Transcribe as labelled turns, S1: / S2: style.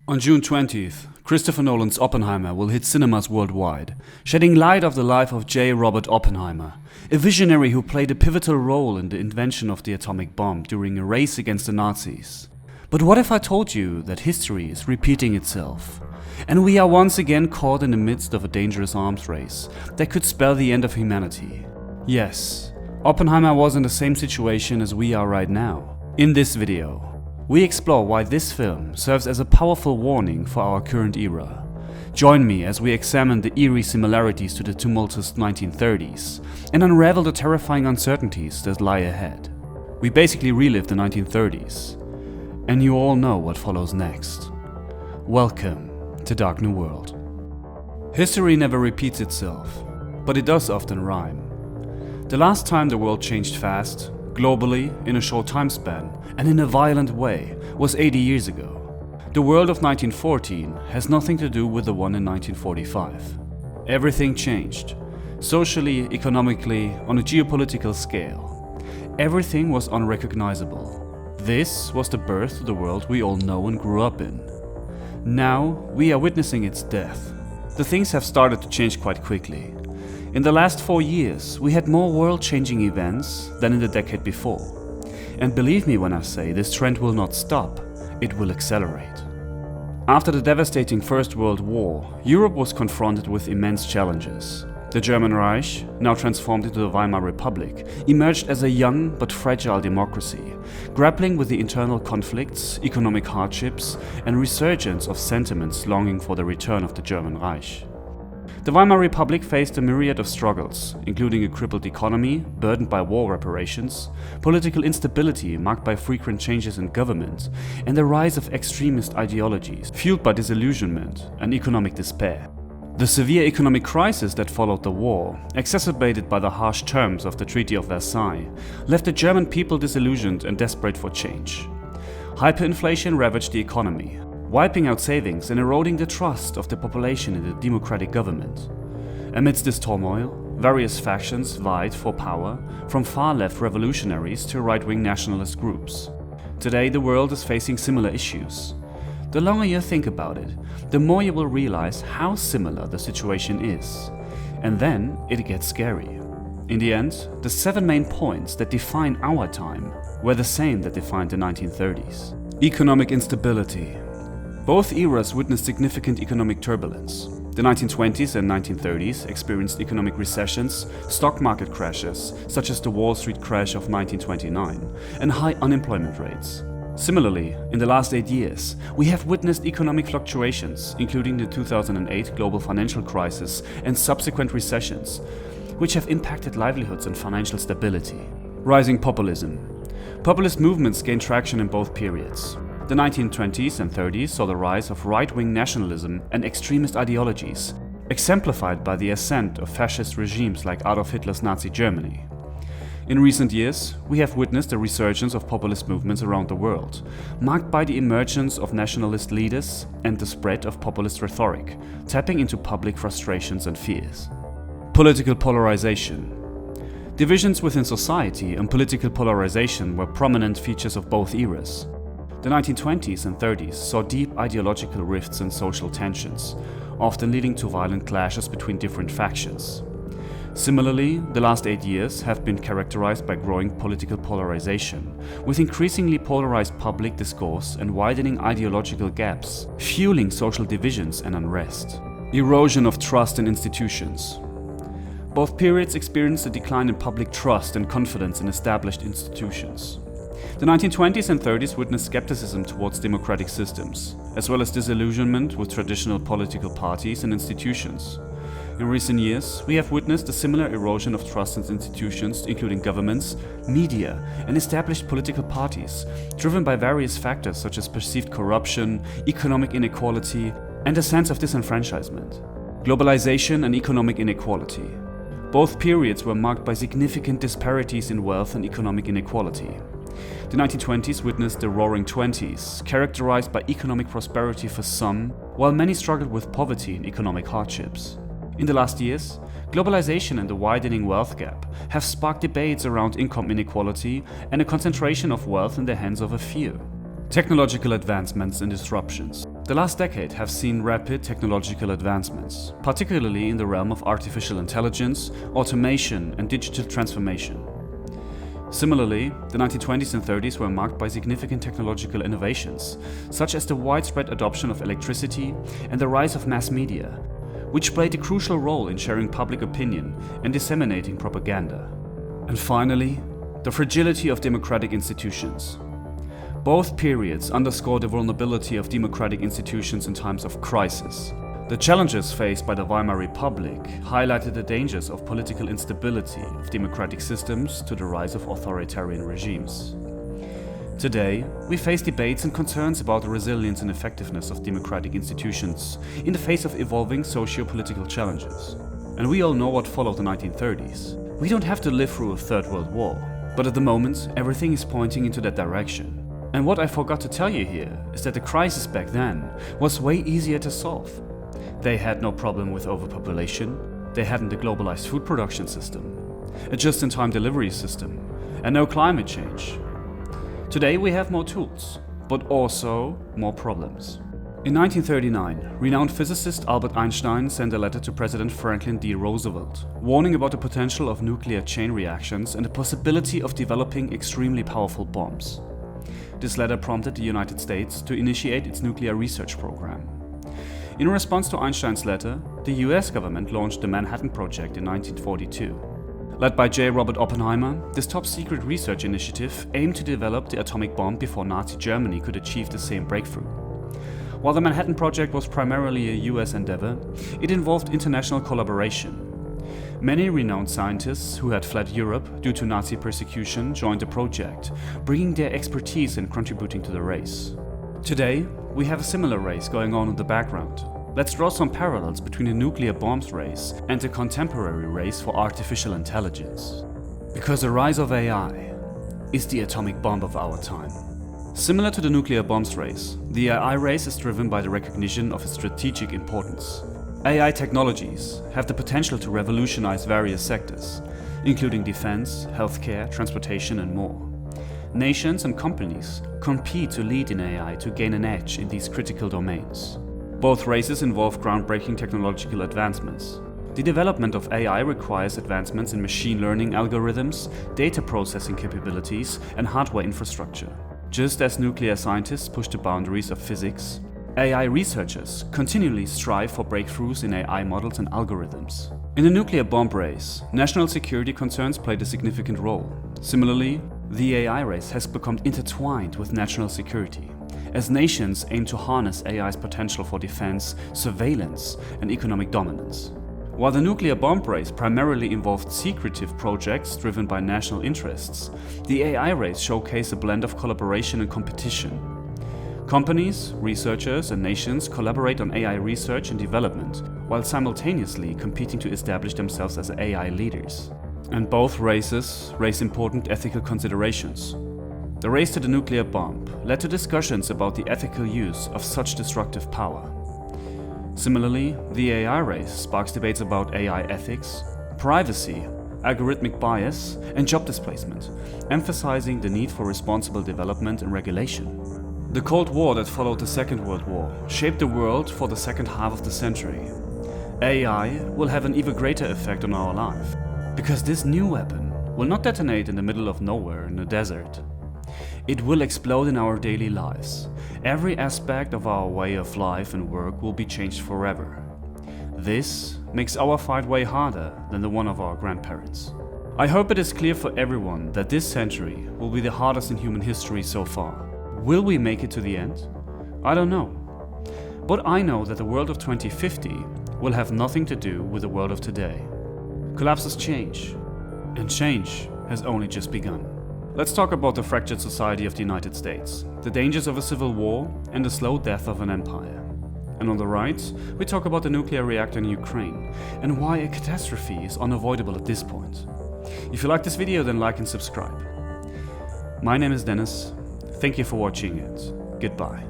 S1: On June 20th, Christopher Nolan's Oppenheimer will hit cinemas worldwide, shedding light of the life of J. Robert Oppenheimer, a visionary who played a pivotal role in the invention of the atomic bomb during a race against the Nazis. But what if I told you that history is repeating itself, and we are once again caught in the midst of a dangerous arms race that could spell the end of humanity? Yes, Oppenheimer was in the same situation as we are right now. In this video, we explore why this film serves as a powerful warning for our current era. Join me as we examine the eerie similarities to the tumultuous 1930s and unravel the terrifying uncertainties that lie ahead. We basically relive the 1930s, and you all know what follows next. Welcome to Dark New World. History never repeats itself, but it does often rhyme. The last time the world changed fast, globally, in a short time span, and in a violent way, was 80 years ago. The world of 1914 has nothing to do with the one in 1945. Everything changed, socially, economically, on a geopolitical scale. Everything was unrecognizable. This was the birth of the world we all know and grew up in. Now, we are witnessing its death. The things have started to change quite quickly. In the last 4 years, we had more world-changing events than in the decade before. And believe me when I say this trend will not stop, it will accelerate. After the devastating First World War, Europe was confronted with immense challenges. The German Reich, now transformed into the Weimar Republic, emerged as a young but fragile democracy, grappling with the internal conflicts, economic hardships, and resurgence of sentiments longing for the return of the German Reich. The Weimar Republic faced a myriad of struggles, including a crippled economy burdened by war reparations, political instability marked by frequent changes in government, and the rise of extremist ideologies fueled by disillusionment and economic despair. The severe economic crisis that followed the war, exacerbated by the harsh terms of the Treaty of Versailles, left the German people disillusioned and desperate for change. Hyperinflation ravaged the economy, wiping out savings and eroding the trust of the population in the democratic government. Amidst this turmoil, various factions vied for power, from far-left revolutionaries to right-wing nationalist groups. Today, the world is facing similar issues. The longer you think about it, the more you will realize how similar the situation is. And then it gets scary. In the end, the 7 main points that define our time were the same that defined the 1930s. Economic instability. Both eras witnessed significant economic turbulence. The 1920s and 1930s experienced economic recessions, stock market crashes, such as the Wall Street crash of 1929, and high unemployment rates. Similarly, in the last 8 years, we have witnessed economic fluctuations, including the 2008 global financial crisis and subsequent recessions, which have impacted livelihoods and financial stability. Rising populism. Populist movements gained traction in both periods. The 1920s and 30s saw the rise of right-wing nationalism and extremist ideologies, exemplified by the ascent of fascist regimes like Adolf Hitler's Nazi Germany. In recent years, we have witnessed a resurgence of populist movements around the world, marked by the emergence of nationalist leaders and the spread of populist rhetoric, tapping into public frustrations and fears. Political polarization. Divisions within society and political polarization were prominent features of both eras. The 1920s and 30s saw deep ideological rifts and social tensions, often leading to violent clashes between different factions. Similarly, the last 8 years have been characterized by growing political polarization, with increasingly polarized public discourse and widening ideological gaps, fueling social divisions and unrest. Erosion of trust in institutions. Both periods experienced a decline in public trust and confidence in established institutions. The 1920s and 30s witnessed skepticism towards democratic systems, as well as disillusionment with traditional political parties and institutions. In recent years, we have witnessed a similar erosion of trust in institutions, including governments, media, and established political parties, driven by various factors such as perceived corruption, economic inequality, and a sense of disenfranchisement. Globalization and economic inequality. Both periods were marked by significant disparities in wealth and economic inequality. The 1920s witnessed the Roaring Twenties, characterized by economic prosperity for some, while many struggled with poverty and economic hardships. In the last years, globalization and the widening wealth gap have sparked debates around income inequality and a concentration of wealth in the hands of a few. Technological advancements and disruptions. The last decade has seen rapid technological advancements, particularly in the realm of artificial intelligence, automation, and digital transformation. Similarly, the 1920s and 30s were marked by significant technological innovations, such as the widespread adoption of electricity and the rise of mass media, which played a crucial role in sharing public opinion and disseminating propaganda. And finally, the fragility of democratic institutions. Both periods underscore the vulnerability of democratic institutions in times of crisis. The challenges faced by the Weimar Republic highlighted the dangers of political instability of democratic systems to the rise of authoritarian regimes. Today, we face debates and concerns about the resilience and effectiveness of democratic institutions in the face of evolving socio-political challenges. And we all know what followed the 1930s. We don't have to live through a Third World War, but at the moment, everything is pointing into that direction. And what I forgot to tell you here is that the crisis back then was way easier to solve. They had no problem with overpopulation, they hadn't a globalized food production system, a just-in-time delivery system, and no climate change. Today we have more tools, but also more problems. In 1939, renowned physicist Albert Einstein sent a letter to President Franklin D. Roosevelt, warning about the potential of nuclear chain reactions and the possibility of developing extremely powerful bombs. This letter prompted the United States to initiate its nuclear research program. In response to Einstein's letter, the US government launched the Manhattan Project in 1942. Led by J. Robert Oppenheimer, this top-secret research initiative aimed to develop the atomic bomb before Nazi Germany could achieve the same breakthrough. While the Manhattan Project was primarily a US endeavor, it involved international collaboration. Many renowned scientists who had fled Europe due to Nazi persecution joined the project, bringing their expertise and contributing to the race. Today, we have a similar race going on in the background. Let's draw some parallels between the nuclear bombs race and the contemporary race for artificial intelligence. Because the rise of AI is the atomic bomb of our time. Similar to the nuclear bombs race, the AI race is driven by the recognition of its strategic importance. AI technologies have the potential to revolutionize various sectors, including defense, healthcare, transportation, and more. Nations and companies compete to lead in AI to gain an edge in these critical domains. Both races involve groundbreaking technological advancements. The development of AI requires advancements in machine learning algorithms, data processing capabilities, and hardware infrastructure. Just as nuclear scientists push the boundaries of physics, AI researchers continually strive for breakthroughs in AI models and algorithms. In the nuclear bomb race, national security concerns played a significant role. Similarly, the AI race has become intertwined with national security, as nations aim to harness AI's potential for defense, surveillance, and economic dominance. While the nuclear bomb race primarily involved secretive projects driven by national interests, the AI race showcased a blend of collaboration and competition. Companies, researchers, and nations collaborate on AI research and development, while simultaneously competing to establish themselves as AI leaders. And both races raise important ethical considerations. The race to the nuclear bomb led to discussions about the ethical use of such destructive power. Similarly, the AI race sparks debates about AI ethics, privacy, algorithmic bias, and job displacement, emphasizing the need for responsible development and regulation. The Cold War that followed the Second World War shaped the world for the second half of the century. AI will have an even greater effect on our life, because this new weapon will not detonate in the middle of nowhere in a desert. It will explode in our daily lives. Every aspect of our way of life and work will be changed forever. This makes our fight way harder than the one of our grandparents. I hope it is clear for everyone that this century will be the hardest in human history so far. Will we make it to the end? I don't know. But I know that the world of 2050 will have nothing to do with the world of today. Collapses change, and change has only just begun. Let's talk about the fractured society of the United States, the dangers of a civil war, and the slow death of an empire. And on the right, we talk about the nuclear reactor in Ukraine, and why a catastrophe is unavoidable at this point. If you like this video, then like and subscribe. My name is Dennis. Thank you for watching it. Goodbye.